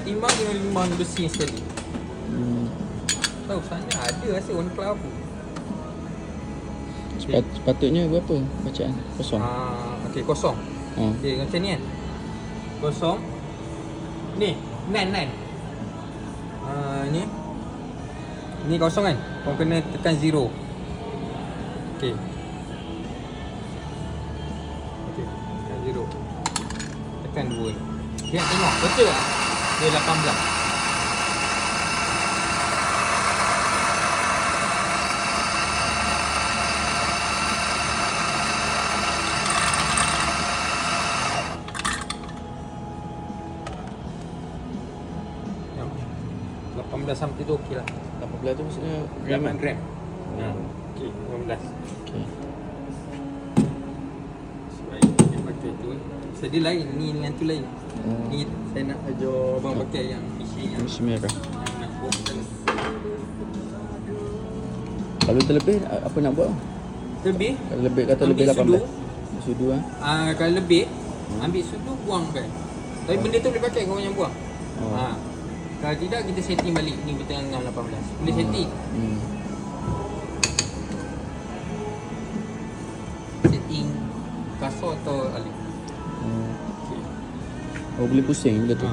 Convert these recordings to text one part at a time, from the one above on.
timbang dengan limbang besi sekali. Tahu sana ada rasa warna kelabu. Sepatutnya berapa bacaan? Kosong. Okey, kosong. Okey, macam ni kan. Kosong. Ni, nan. Ni kosong kan? Kau kena tekan 0. Okey. Tekan 0. Tekan 2. Tengok, betul tak? Dia 18. Sampai tu okey lah. 18 tu maksudnya 8 gram. Okey, 18. Okey. Sebab kita pakai tu. Dia lain, ni dengan tu lain. Ni saya nak ajar abang pakai yang isi yang merah. Nak buat Kalau terlebih apa nak buat? lebih. Kalau lebih kata lebih 18. Sudu Kalau lebih ambil sudu buang kan. Tapi benda tu boleh pakai kau yang buang. Kalau tidak kita setting balik ni betul dengan 18. Boleh setting. Setting kasar atau alif. Oh boleh pusing benda tu.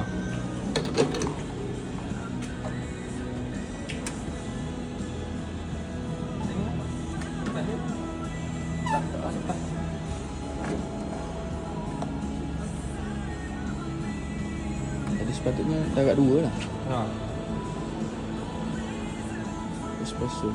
Jadi sepatutnya darab 2 lah. Espresso.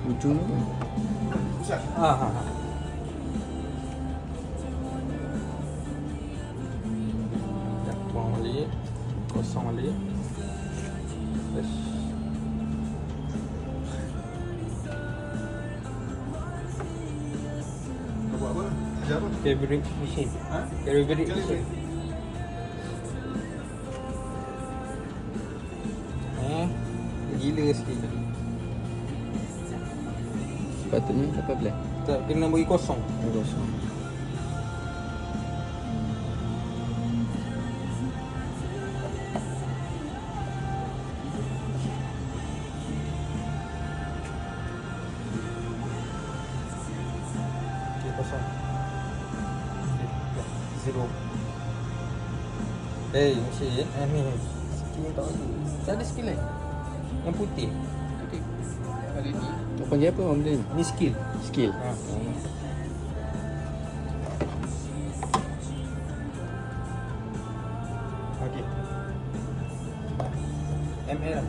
Ujung apa? Buang balik. Kosong balik. Buat apa? Ajar apa? Fabric machine. Fabric machine. Gila sikit. Sepatutnya 18. Tak kena bagi kosong. Kosong. Okey, kosong. 0. Mesin. Ni. Skill tak ada. Tak ada skill lain. Yang putih. Putih. Ada ni. Kau panggil apa benda ni? Ni skill. Skill. Okey. ML lah.